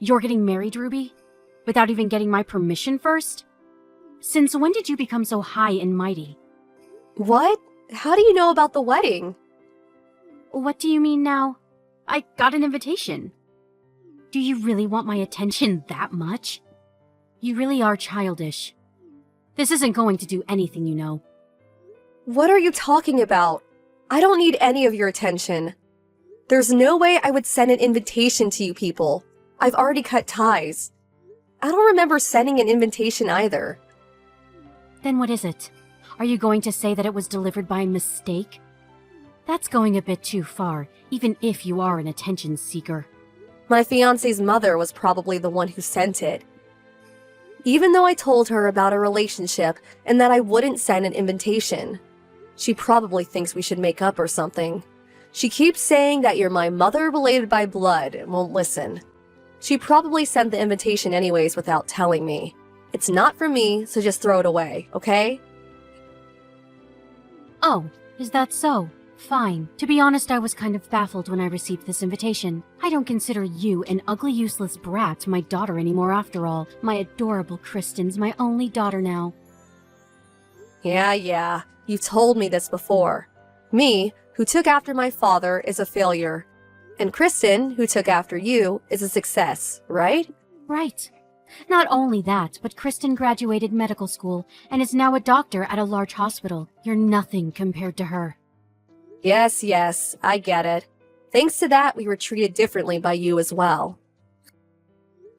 You're getting married, Ruby? Without even getting my permission first? Since when did you become so high and mighty? What? How do you know about the wedding? What do you mean now? I got an invitation. Do you really want my attention that much? You really are childish. This isn't going to do anything, you know. What are you talking about? I don't need any of your attention. There's no way I would send an invitation to you people. I've already cut ties. I don't remember sending an invitation either. Then what is it? Are you going to say that it was delivered by mistake? That's going a bit too far, even if you are an attention seeker. My fiancé's mother was probably the one who sent it. Even though I told her about our relationship and that I wouldn't send an invitation, she probably thinks we should make up or something. She keeps saying that you're my mother related by blood and won't listen. She probably sent the invitation anyways without telling me. It's not for me, so just throw it away, okay? Oh, is that so? Fine. To be honest, I was kind of baffled when I received this invitation. I don't consider you an ugly, useless brat my daughter anymore after all. My adorable Kristen's my only daughter now. Yeah, you told me this before. Me, who took after my father, is a failure. And Kristen, who took after you, is a success, right? Right. Not only that, but Kristen graduated medical school and is now a doctor at a large hospital. You're nothing compared to her. Yes, I get it. Thanks to that, we were treated differently by you as well.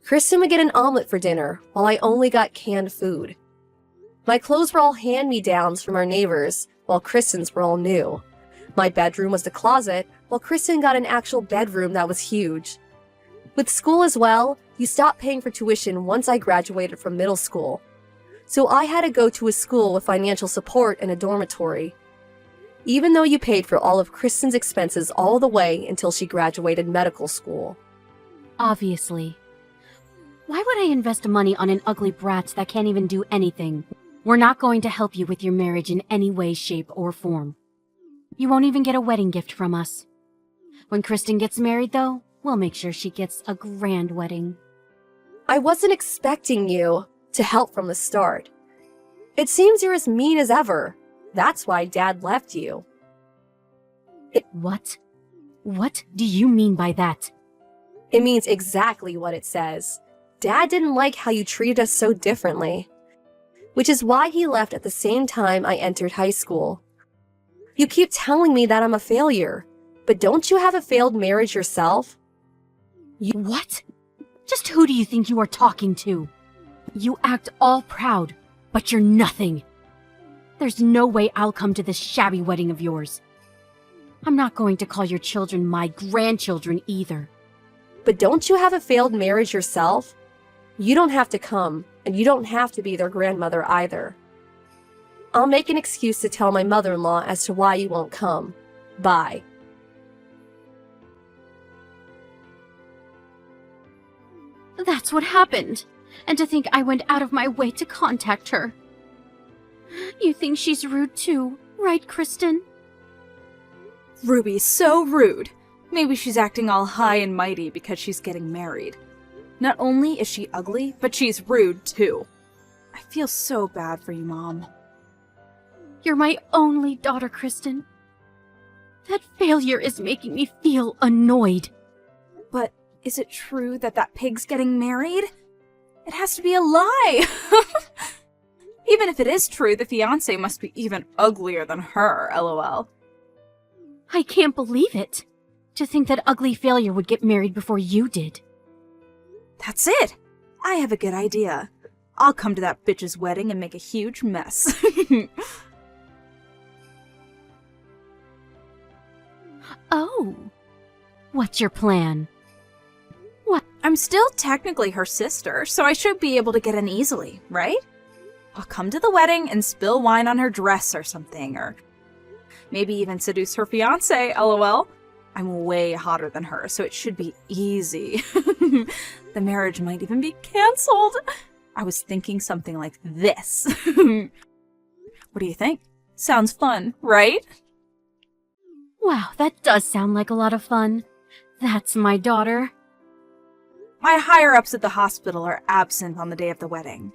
Kristen would get an omelet for dinner, while I only got canned food. My clothes were all hand-me-downs from our neighbors, while Kristen's were all new. My bedroom was the closet, while Kristen got an actual bedroom that was huge. With school as well, you stopped paying for tuition once I graduated from middle school. So I had to go to a school with financial support and a dormitory. Even though you paid for all of Kristen's expenses all the way until she graduated medical school. Obviously. Why would I invest money on an ugly brat that can't even do anything? We're not going to help you with your marriage in any way, shape, or form. You won't even get a wedding gift from us. When Kristen gets married, though, we'll make sure she gets a grand wedding. I wasn't expecting you to help from the start. It seems you're as mean as ever. That's why Dad left you. What? What do you mean by that? It means exactly what it says. Dad didn't like how you treated us so differently. Which is why he left at the same time I entered high school. You keep telling me that I'm a failure, but don't you have a failed marriage yourself? What? Just who do you think you are talking to? You act all proud, but you're nothing. There's no way I'll come to this shabby wedding of yours. I'm not going to call your children my grandchildren either. But don't you have a failed marriage yourself? You don't have to come, and you don't have to be their grandmother either. I'll make an excuse to tell my mother-in-law as to why you won't come. Bye. That's what happened. And to think I went out of my way to contact her. You think she's rude too, right, Kristen? Ruby's so rude. Maybe she's acting all high and mighty because she's getting married. Not only is she ugly, but she's rude too. I feel so bad for you, Mom. You're my only daughter, Kristen. That failure is making me feel annoyed. But is it true that that pig's getting married? It has to be a lie! Even if it is true, the fiancé must be even uglier than her, lol. I can't believe it. To think that ugly failure would get married before you did. That's it! I have a good idea. I'll come to that bitch's wedding and make a huge mess. Oh. What's your plan? What? I'm still technically her sister, so I should be able to get in easily, right? I'll come to the wedding and spill wine on her dress or something, or maybe even seduce her fiancé, lol. I'm way hotter than her, so it should be easy. The marriage might even be cancelled. I was thinking something like this. What do you think? Sounds fun, right? Wow, that does sound like a lot of fun. That's my daughter. My higher-ups at the hospital are absent on the day of the wedding.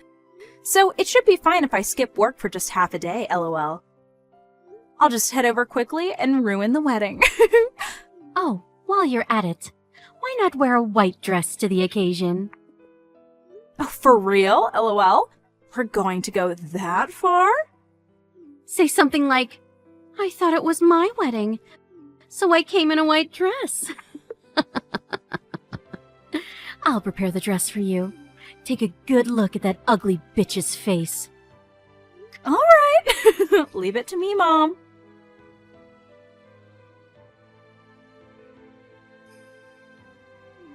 So it should be fine if I skip work for just half a day, lol. I'll just head over quickly and ruin the wedding. Oh, while you're at it, why not wear a white dress to the occasion? Oh, for real, lol? We're going to go that far? Say something like, I thought it was my wedding, so I came in a white dress. I'll prepare the dress for you. Take a good look at that ugly bitch's face. All right. Leave it to me, Mom.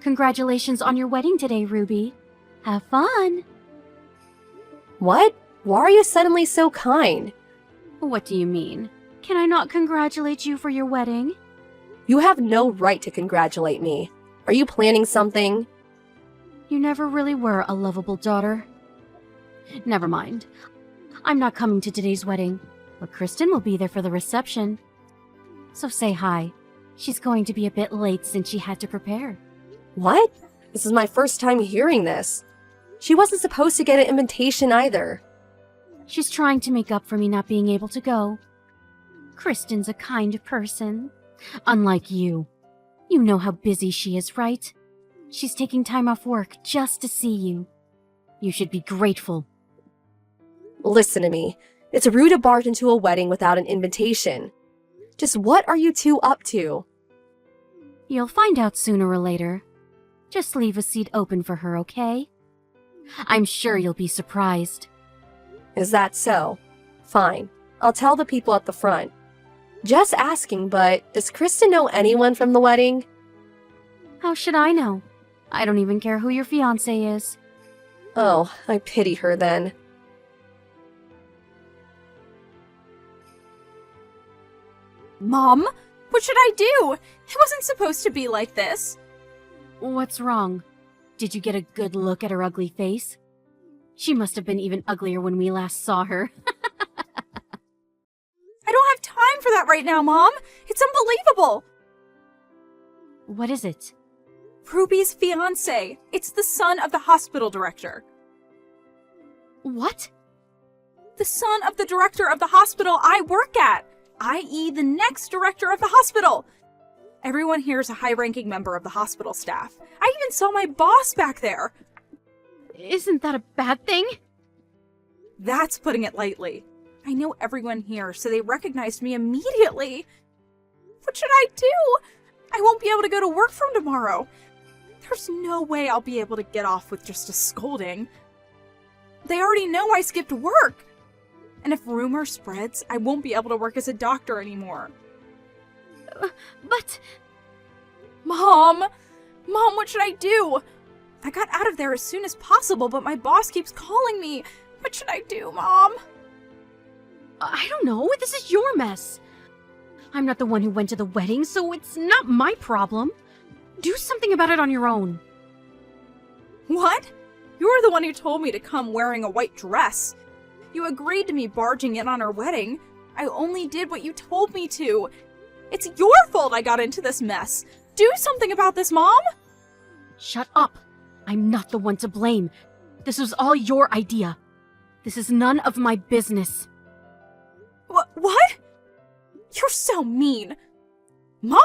Congratulations on your wedding today, Ruby. Have fun. What? Why are you suddenly so kind? What do you mean? Can I not congratulate you for your wedding? You have no right to congratulate me. Are you planning something? You never really were a lovable daughter. Never mind. I'm not coming to today's wedding, but Kristen will be there for the reception. So say hi. She's going to be a bit late since she had to prepare. What? This is my first time hearing this. She wasn't supposed to get an invitation either. She's trying to make up for me not being able to go. Kristen's a kind person. Unlike you. You know how busy she is, right? She's taking time off work just to see you. You should be grateful. Listen to me. It's rude to barge into a wedding without an invitation. Just what are you two up to? You'll find out sooner or later. Just leave a seat open for her, okay? I'm sure you'll be surprised. Is that so? Fine. I'll tell the people at the front. Just asking, but does Kristen know anyone from the wedding? How should I know? I don't even care who your fiancé is. Oh, I pity her then. Mom, what should I do? It wasn't supposed to be like this. What's wrong? Did you get a good look at her ugly face? She must have been even uglier when we last saw her. I don't have time for that right now, Mom. It's unbelievable. What is it? Ruby's fiancé. It's the son of the hospital director. What? The son of the director of the hospital I work at, i.e. the next director of the hospital. Everyone here is a high-ranking member of the hospital staff. I even saw my boss back there. Isn't that a bad thing? That's putting it lightly. I know everyone here, so they recognized me immediately. What should I do? I won't be able to go to work from tomorrow. There's no way I'll be able to get off with just a scolding. They already know I skipped work. And if rumor spreads, I won't be able to work as a doctor anymore. But... Mom! Mom, what should I do? I got out of there as soon as possible, but my boss keeps calling me. What should I do, Mom? I don't know. This is your mess. I'm not the one who went to the wedding, so it's not my problem. Do something about it on your own. What? You're the one who told me to come wearing a white dress. You agreed to me barging in on her wedding. I only did what you told me to. It's your fault I got into this mess. Do something about this, Mom! Shut up. I'm not the one to blame. This was all your idea. This is none of my business. What? You're so mean. Mom!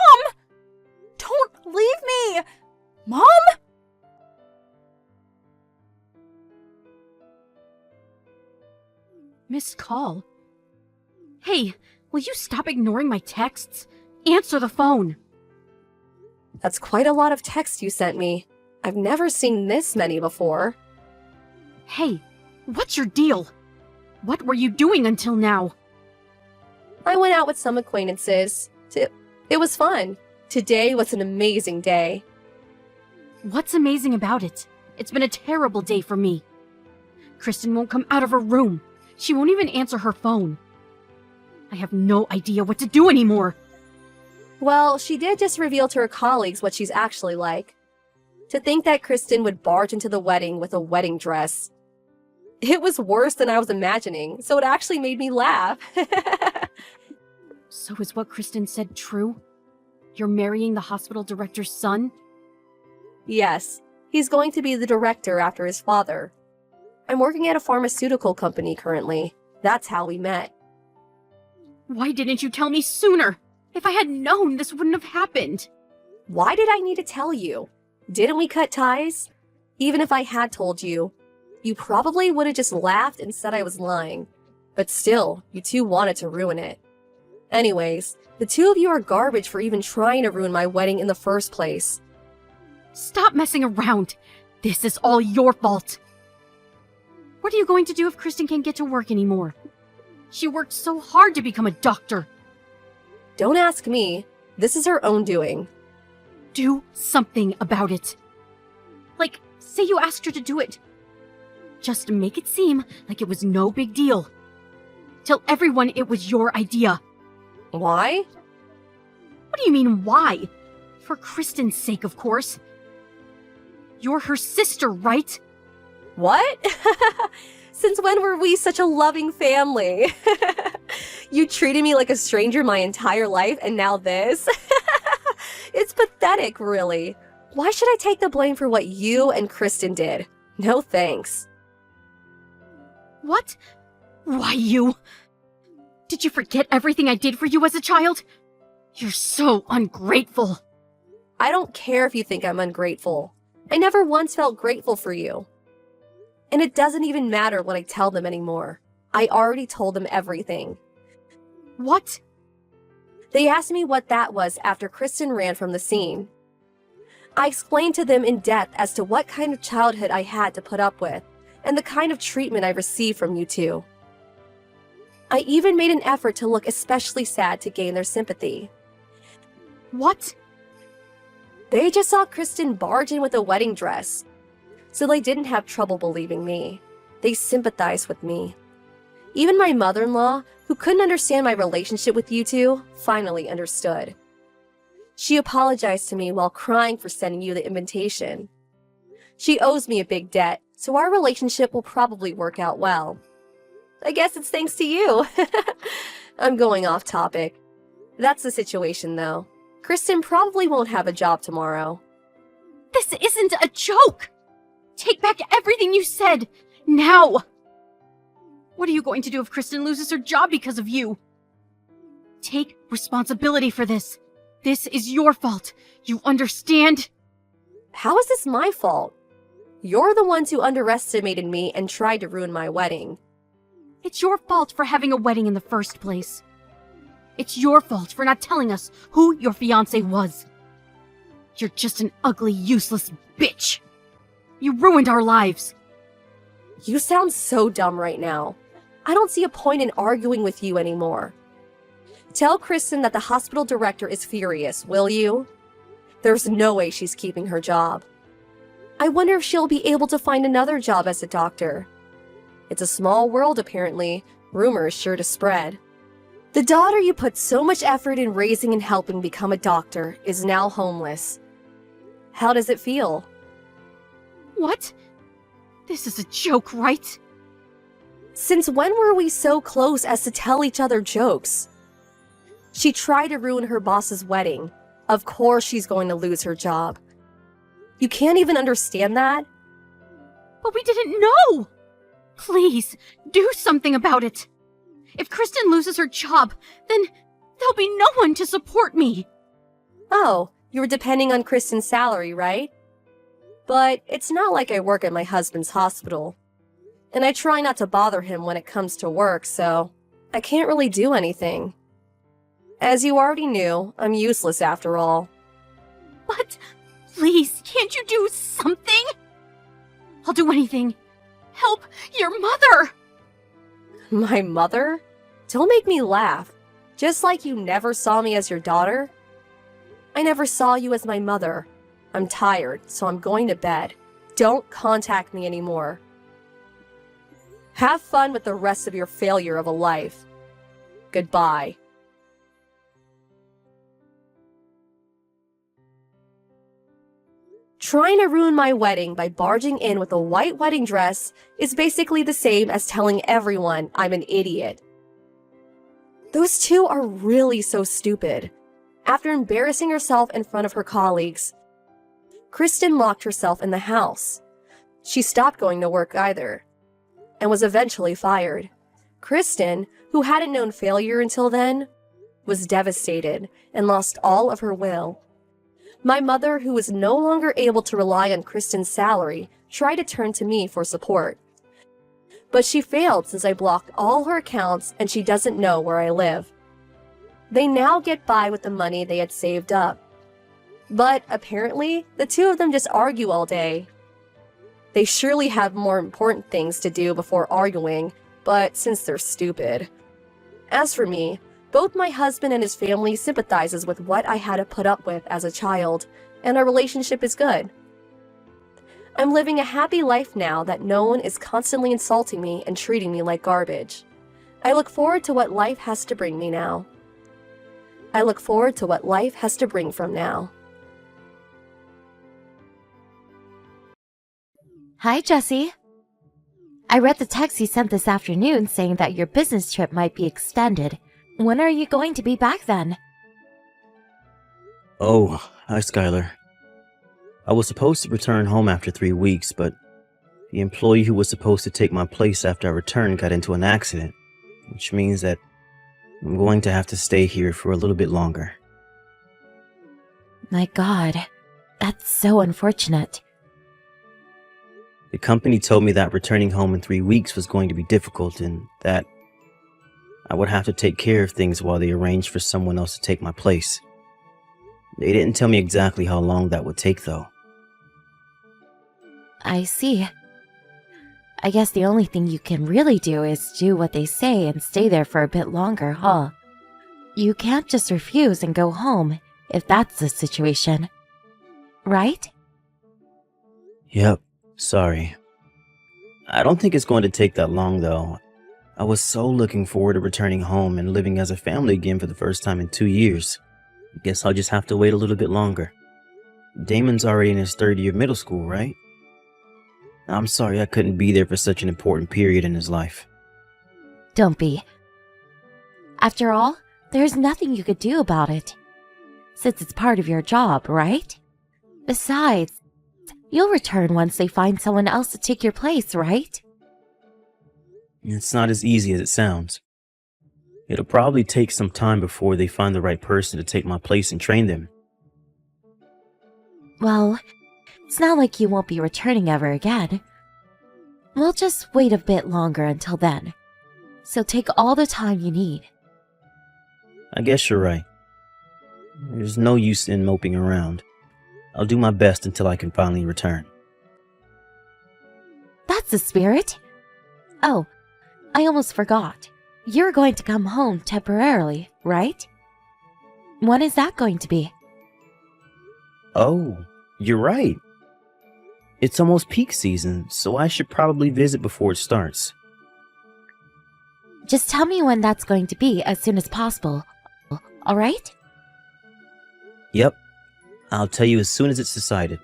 Don't leave me! Mom! Missed call? Hey, will you stop ignoring my texts? Answer the phone. That's quite a lot of text you sent me. I've never seen this many before. Hey, what's your deal? What were you doing until now? I went out with some acquaintances. It was fun. Today was an amazing day. What's amazing about it? It's been a terrible day for me. Kristen won't come out of her room. She won't even answer her phone. I have no idea what to do anymore. Well, she did just reveal to her colleagues what she's actually like. To think that Kristen would barge into the wedding with a wedding dress. It was worse than I was imagining, so it actually made me laugh. So is what Kristen said true? You're marrying the hospital director's son? Yes, He's going to be the director after his father. I'm working at a pharmaceutical company currently. That's how we met. Why didn't you tell me sooner? If I had known, this wouldn't have happened. Why did I need to tell you? Didn't we cut ties? Even if I had told you, you probably would have just laughed and said I was lying. But still, you two wanted to ruin it. Anyways, the two of you are garbage for even trying to ruin my wedding in the first place. Stop messing around. This is all your fault. What are you going to do if Kristen can't get to work anymore? She worked so hard to become a doctor. Don't ask me. This is her own doing. Do something about it. Like, say you asked her to do it. Just make it seem like it was no big deal. Tell everyone it was your idea. Why? What do you mean, why? For Kristen's sake, of course. You're her sister, right? What? Since when were we such a loving family? You treated me like a stranger my entire life, and now this? It's pathetic, really. Why should I take the blame for what you and Kristen did? No thanks. What? Why you? Did you forget everything I did for you as a child? You're so ungrateful. I don't care if you think I'm ungrateful. I never once felt grateful for you. And it doesn't even matter what I tell them anymore. I already told them everything. What? They asked me what that was after Kristen ran from the scene. I explained to them in depth as to what kind of childhood I had to put up with, and the kind of treatment I received from you two. I even made an effort to look especially sad to gain their sympathy. What? They just saw Kristen barge in with a wedding dress, so they didn't have trouble believing me. They sympathized with me. Even my mother-in-law, who couldn't understand my relationship with you two, finally understood. She apologized to me while crying for sending you the invitation. She owes me a big debt, so our relationship will probably work out well. I guess it's thanks to you. I'm going off topic. That's the situation, though. Kristen probably won't have a job tomorrow. This isn't a joke! Take back everything you said! Now! What are you going to do if Kristen loses her job because of you? Take responsibility for this. This is your fault. You understand? How is this my fault? You're the ones who underestimated me and tried to ruin my wedding. It's your fault for having a wedding in the first place. It's your fault for not telling us who your fiancé was. You're just an ugly, useless bitch. You ruined our lives. You sound so dumb right now. I don't see a point in arguing with you anymore. Tell Kristen that the hospital director is furious, will you? There's no way she's keeping her job. I wonder if she'll be able to find another job as a doctor. It's a small world, apparently. Rumors sure to spread. The daughter you put so much effort in raising and helping become a doctor is now homeless. How does it feel? What? This is a joke, right? Since when were we so close as to tell each other jokes? She tried to ruin her boss's wedding. Of course she's going to lose her job. You can't even understand that? But we didn't know! Please, do something about it. If Kristen loses her job, then there'll be no one to support me. Oh, you were depending on Kristen's salary, right? But it's not like I work at my husband's hospital. And I try not to bother him when it comes to work, so I can't really do anything. As you already knew, I'm useless after all. But, please, can't you do something? I'll do anything. Help your mother! My mother? Don't make me laugh. Just like you never saw me as your daughter. I never saw you as my mother. I'm tired, so I'm going to bed. Don't contact me anymore. Have fun with the rest of your failure of a life. Goodbye. Trying to ruin my wedding by barging in with a white wedding dress is basically the same as telling everyone I'm an idiot. Those two are really so stupid. After embarrassing herself in front of her colleagues, Kristen locked herself in the house. She stopped going to work either, and was eventually fired. Kristen, who hadn't known failure until then, was devastated and lost all of her will. My mother, who was no longer able to rely on Kristen's salary, tried to turn to me for support. But she failed since I blocked all her accounts and she doesn't know where I live. They now get by with the money they had saved up. But apparently, the two of them just argue all day. They surely have more important things to do before arguing, but since they're stupid. As for me, both my husband and his family sympathizes with what I had to put up with as a child, and our relationship is good. I'm living a happy life now that no one is constantly insulting me and treating me like garbage. I look forward to what life has to bring me now. I look forward to what life has to bring from now. Hi, Jesse. I read the text you sent this afternoon saying that your business trip might be extended. When are you going to be back then? Oh, hi, Skylar. I was supposed to return home after 3 weeks, but the employee who was supposed to take my place after I returned got into an accident, which means that I'm going to have to stay here for a little bit longer. My God, that's so unfortunate. The company told me that returning home in 3 weeks was going to be difficult and that I would have to take care of things while they arranged for someone else to take my place. They didn't tell me exactly how long that would take, though. I see. I guess the only thing you can really do is do what they say and stay there for a bit longer, huh? You can't just refuse and go home if that's the situation. Right? Yep, sorry. I don't think it's going to take that long, though. I was so looking forward to returning home and living as a family again for the first time in 2 years. Guess I'll just have to wait a little bit longer. Damon's already in his third year of middle school, right? I'm sorry I couldn't be there for such an important period in his life. Don't be. After all, there's nothing you could do about it. Since it's part of your job, right? Besides, you'll return once they find someone else to take your place, right? It's not as easy as it sounds. It'll probably take some time before they find the right person to take my place and train them. Well, it's not like you won't be returning ever again. We'll just wait a bit longer until then. So take all the time you need. I guess you're right. There's no use in moping around. I'll do my best until I can finally return. That's the spirit. Oh, I almost forgot. You're going to come home temporarily, right? When is that going to be? Oh, you're right. It's almost peak season, so I should probably visit before it starts. Just tell me when that's going to be as soon as possible. All right? Yep. I'll tell you as soon as it's decided.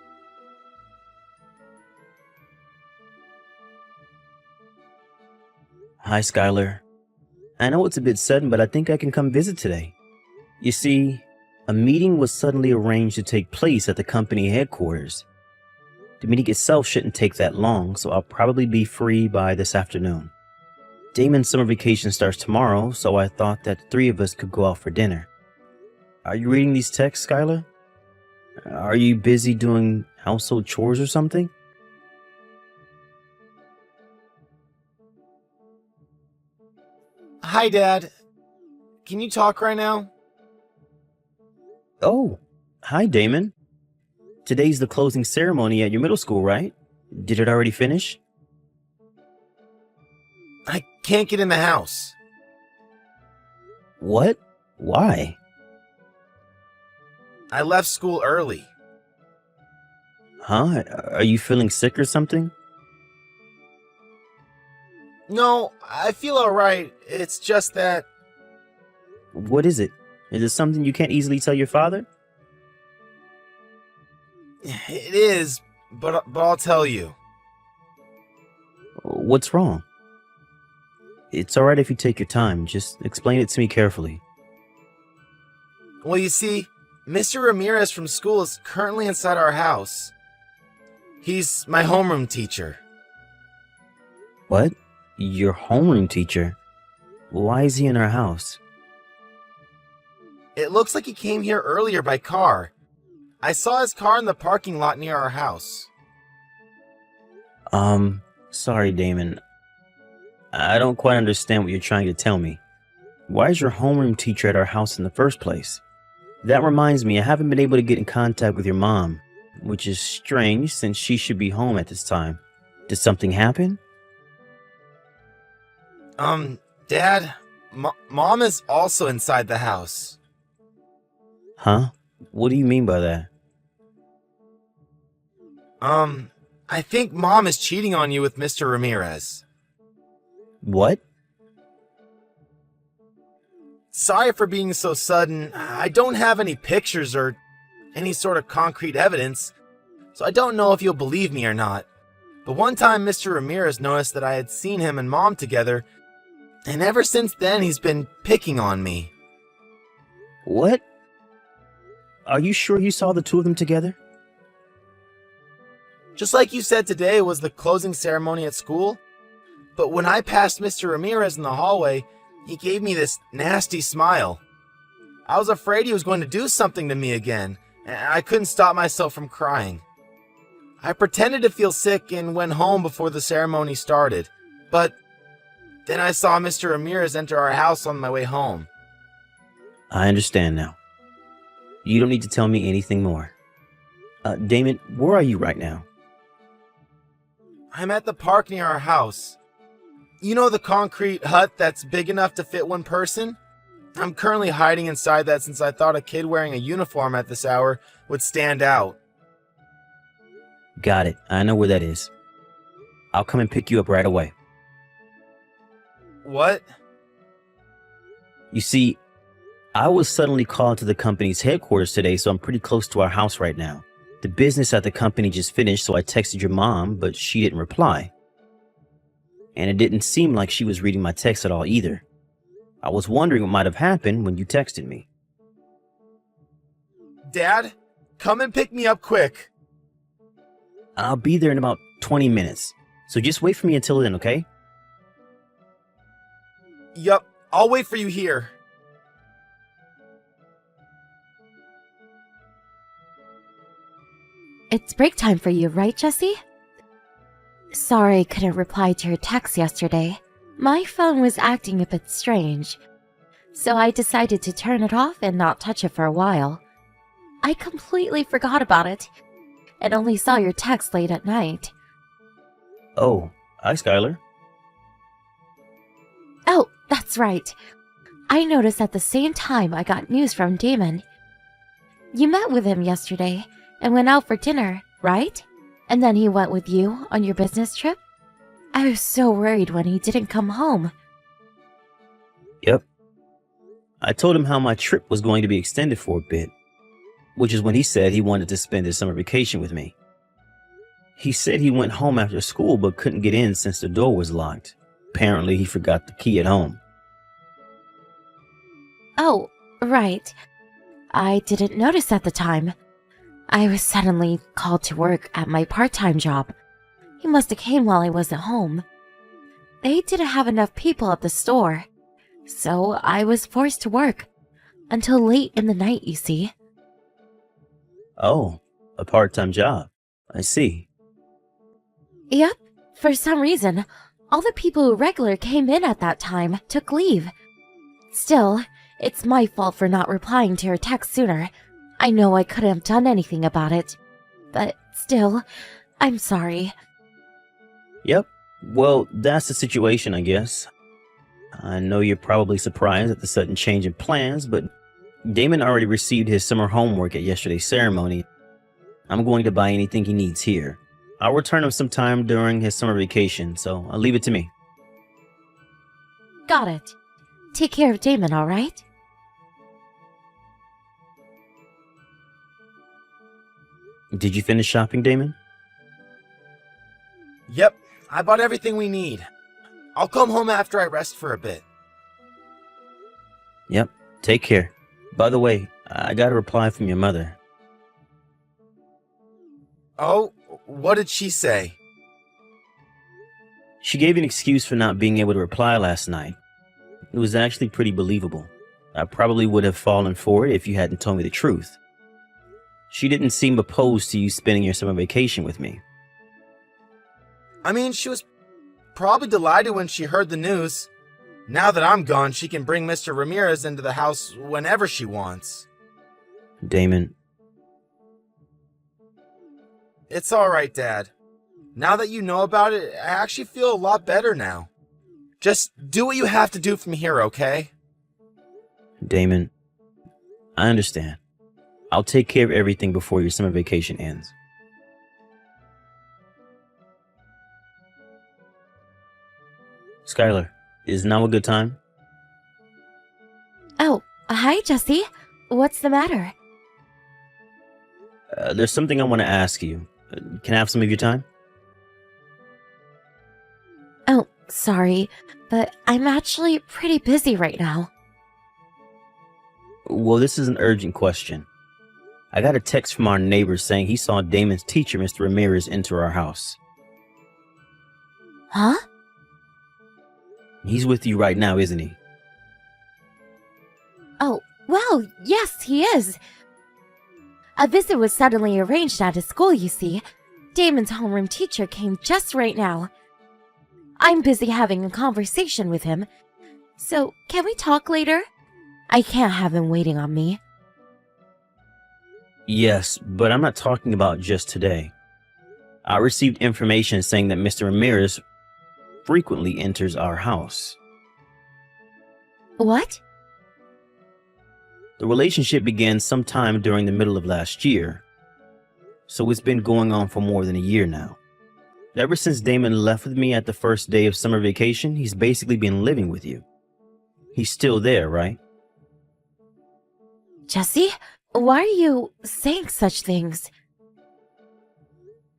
Hi, Skylar. I know it's a bit sudden, but I think I can come visit today. You see, a meeting was suddenly arranged to take place at the company headquarters. The meeting itself shouldn't take that long, so I'll probably be free by this afternoon. Damon's summer vacation starts tomorrow, so I thought that the three of us could go out for dinner. Are you reading these texts, Skylar? Are you busy doing household chores or something? Hi, Dad. Can you talk right now? Oh, hi, Damon. Today's the closing ceremony at your middle school, right? Did it already finish? I can't get in the house. What? Why? I left school early. Huh? Are you feeling sick or something? No, I feel alright. It's just that... What is it? Is it something you can't easily tell your father? It is, but I'll tell you. What's wrong? It's alright if you take your time. Just explain it to me carefully. Well, you see, Mr. Ramirez from school is currently inside our house. He's my homeroom teacher. What? Your homeroom teacher? Why is he in our house? It looks like he came here earlier by car. I saw his car in the parking lot near our house. Sorry, Damon. I don't quite understand what you're trying to tell me. Why is your homeroom teacher at our house in the first place? That reminds me, I haven't been able to get in contact with your mom, which is strange since she should be home at this time. Did something happen? Dad, Mom is also inside the house. Huh? What do you mean by that? I think Mom is cheating on you with Mr. Ramirez. What? Sorry for being so sudden. I don't have any pictures or any sort of concrete evidence, so I don't know if you'll believe me or not. But one time Mr. Ramirez noticed that I had seen him and Mom together, and ever since then he's been picking on me. What? Are you sure you saw the two of them together? Just like you said today was the closing ceremony at school. But when I passed Mr. Ramirez in the hallway, he gave me this nasty smile. I was afraid he was going to do something to me again, and I couldn't stop myself from crying. I pretended to feel sick and went home before the ceremony started, but then I saw Mr. Ramirez enter our house on my way home. I understand now. You don't need to tell me anything more. Damon, where are you right now? I'm at the park near our house. You know the concrete hut that's big enough to fit one person? I'm currently hiding inside that since I thought a kid wearing a uniform at this hour would stand out. Got it. I know where that is. I'll come and pick you up right away. What? You see, I was suddenly called to the company's headquarters today, so I'm pretty close to our house right now. The business at the company just finished, so I texted your mom, but she didn't reply. And it didn't seem like she was reading my text at all either. I was wondering what might have happened when you texted me. Dad, come and pick me up quick. I'll be there in about 20 minutes, so just wait for me until then, okay? Yup, I'll wait for you here. It's break time for you, right, Jesse? Sorry I couldn't reply to your text yesterday. My phone was acting a bit strange, so I decided to turn it off and not touch it for a while. I completely forgot about it, and only saw your text late at night. Oh, hi, Skylar. Oh, that's right. I noticed at the same time I got news from Damon. You met with him yesterday and went out for dinner, right? And then he went with you on your business trip? I was so worried when he didn't come home. Yep. I told him how my trip was going to be extended for a bit, which is when he said he wanted to spend his summer vacation with me. He said he went home after school but couldn't get in since the door was locked. Apparently he forgot the key at home. Oh, right. I didn't notice at the time. I was suddenly called to work at my part-time job. He must have came while I wasn't home. They didn't have enough people at the store, so I was forced to work. Until late in the night, you see. Oh, a part-time job. I see. Yep. For some reason, all the people who regular came in at that time took leave. Still, it's my fault for not replying to your text sooner. I know I couldn't have done anything about it. But still, I'm sorry. Yep. Well, that's the situation, I guess. I know you're probably surprised at the sudden change in plans, but Damon already received his summer homework at yesterday's ceremony. I'm going to buy anything he needs here. I'll return him sometime during his summer vacation, so I'll leave it to me. Got it. Take care of Damon, alright? Did you finish shopping, Damon? Yep, I bought everything we need. I'll come home after I rest for a bit. Yep. Take care. By the way, I got a reply from your mother. Oh, What did she say? She gave an excuse for not being able to reply last night. It was actually pretty believable. I probably would have fallen for it if you hadn't told me the truth. She didn't seem opposed to you spending your summer vacation with me. I mean, she was probably delighted when she heard the news. Now that I'm gone, she can bring Mr. Ramirez into the house whenever she wants. Damon, It's alright, Dad. Now that you know about it, I actually feel a lot better now. Just do what you have to do from here, okay? Damon, I understand. I'll take care of everything before your summer vacation ends. Skylar, is now a good time? Oh, hi, Jesse. What's the matter? There's something I want to ask you. Can I have some of your time? Oh, sorry, but I'm actually pretty busy right now. Well, this is an urgent question. I got a text from our neighbor saying he saw Damon's teacher, Mr. Ramirez, enter our house. Huh? He's with you right now, isn't he? Oh, well, yes, he is. A visit was suddenly arranged at his school, you see. Damon's homeroom teacher came just right now. I'm busy having a conversation with him. So, can we talk later? I can't have him waiting on me. Yes, but I'm not talking about just today. I received information saying that Mr. Ramirez frequently enters our house. What? The relationship began sometime during the middle of last year, so it's been going on for more than a year now. Ever since Damon left with me at the first day of summer vacation, he's basically been living with you. He's still there, right? Jesse, why are you saying such things?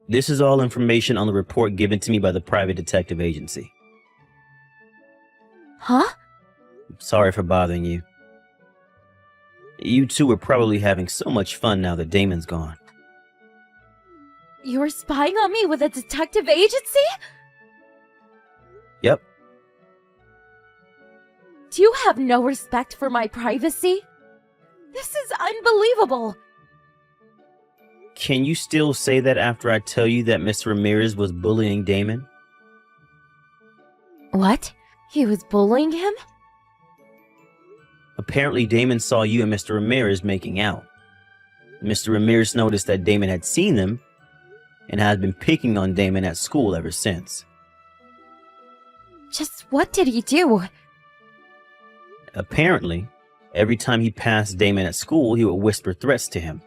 This is all information on the report given to me by the private detective agency. Huh? Sorry for bothering you. You two are probably having so much fun now that Damon's gone. You were spying on me with a detective agency? Yep. Do you have no respect for my privacy? This is unbelievable. Can you still say that after I tell you that Mr. Ramirez was bullying Damon? What? He was bullying him? Apparently, Damon saw you and Mr. Ramirez making out. Mr. Ramirez noticed that Damon had seen them and has been picking on Damon at school ever since. Just what did he do? Apparently, every time he passed Damon at school, he would whisper threats to him.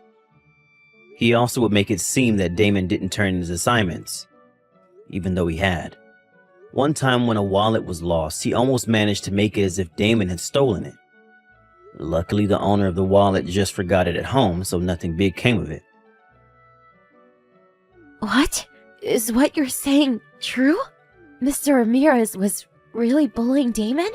He also would make it seem that Damon didn't turn in his assignments, even though he had. One time when a wallet was lost, he almost managed to make it as if Damon had stolen it. Luckily, the owner of the wallet just forgot it at home, so nothing big came of it. What? Is what you're saying true? Mr. Ramirez was really bullying Damon?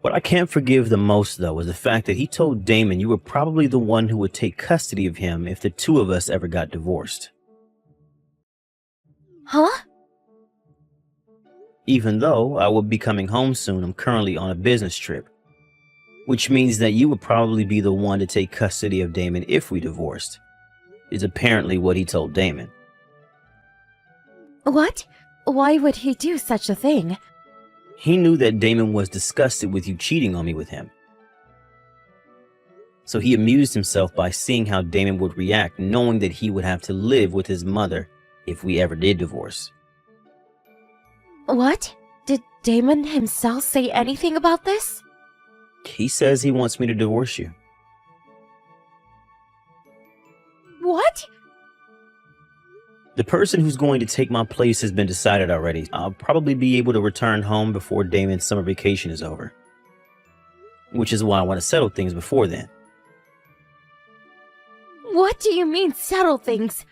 What I can't forgive the most, though, is the fact that he told Damon you were probably the one who would take custody of him if the two of us ever got divorced. Huh? Even though I will be coming home soon, I'm currently on a business trip. Which means that you would probably be the one to take custody of Damon if we divorced, is apparently what he told Damon. What? Why would he do such a thing? He knew that Damon was disgusted with you cheating on me with him. So he amused himself by seeing how Damon would react, knowing that he would have to live with his mother if we ever did divorce. What? Did Damon himself say anything about this? He says he wants me to divorce you. What? The person who's going to take my place has been decided already. I'll probably be able to return home before Damon's summer vacation is over. Which is why I want to settle things before then. What do you mean settle things?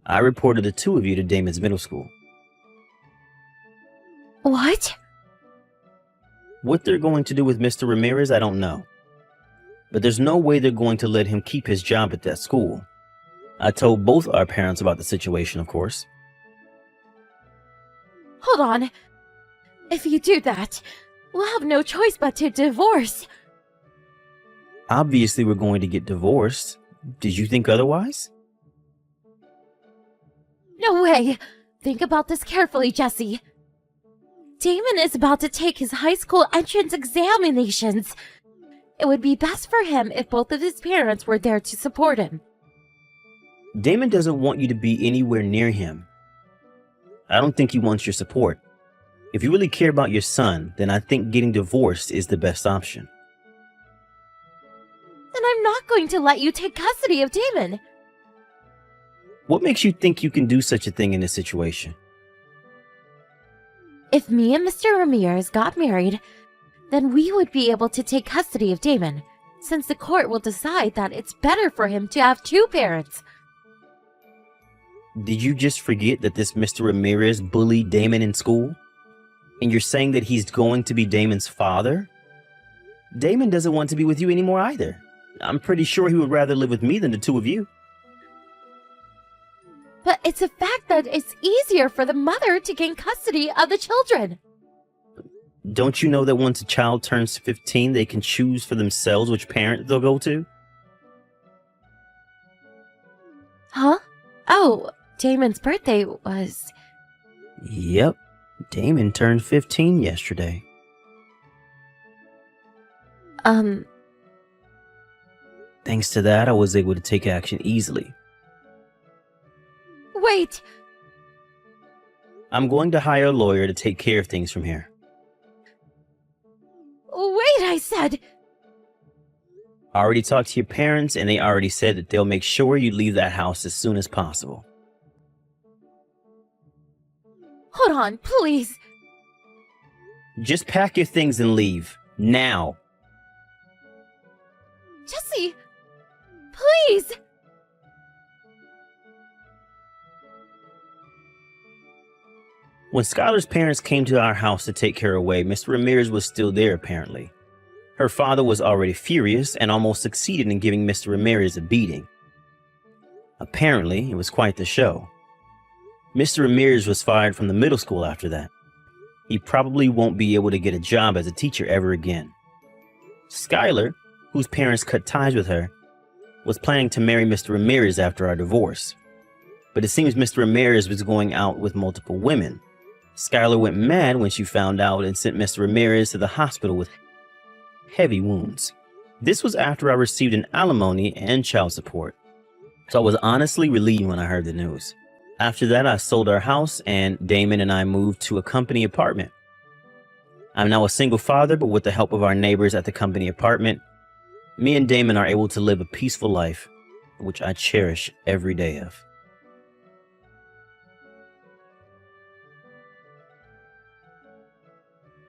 I reported the two of you to Damon's middle school. What? What they're going to do with Mr. Ramirez, I don't know. But there's no way they're going to let him keep his job at that school. I told both our parents about the situation, of course. Hold on. If you do that, we'll have no choice but to divorce. Obviously, we're going to get divorced. Did you think otherwise? No way! Think about this carefully, Jesse. Damon is about to take his high school entrance examinations. It would be best for him if both of his parents were there to support him. Damon doesn't want you to be anywhere near him. I don't think he wants your support. If you really care about your son, then I think getting divorced is the best option. Then I'm not going to let you take custody of Damon. What makes you think you can do such a thing in this situation? If me and Mr. Ramirez got married, then we would be able to take custody of Damon, since the court will decide that it's better for him to have two parents. Did you just forget that this Mr. Ramirez bullied Damon in school? And you're saying that he's going to be Damon's father? Damon doesn't want to be with you anymore either. I'm pretty sure he would rather live with me than the two of you. But it's a fact that it's easier for the mother to gain custody of the children. Don't you know that once a child turns 15, they can choose for themselves which parent they'll go to? Huh? Oh, Damon's birthday was... Yep, Damon turned 15 yesterday. Thanks to that, I was able to take action easily. Wait! I'm going to hire a lawyer to take care of things from here. Wait, I said! I already talked to your parents, and they already said that they'll make sure you leave that house as soon as possible. Hold on, please! Just pack your things and leave. Now! Jesse! Please! When Skylar's parents came to our house to take her away, Mr. Ramirez was still there apparently. Her father was already furious and almost succeeded in giving Mr. Ramirez a beating. Apparently, it was quite the show. Mr. Ramirez was fired from the middle school after that. He probably won't be able to get a job as a teacher ever again. Skylar, whose parents cut ties with her, was planning to marry Mr. Ramirez after our divorce. But it seems Mr. Ramirez was going out with multiple women. Skylar went mad when she found out and sent Mr. Ramirez to the hospital with heavy wounds. This was after I received an alimony and child support. So I was honestly relieved when I heard the news. After that, I sold our house and Damon and I moved to a company apartment. I'm now a single father, but with the help of our neighbors at the company apartment, me and Damon are able to live a peaceful life, which I cherish every day of.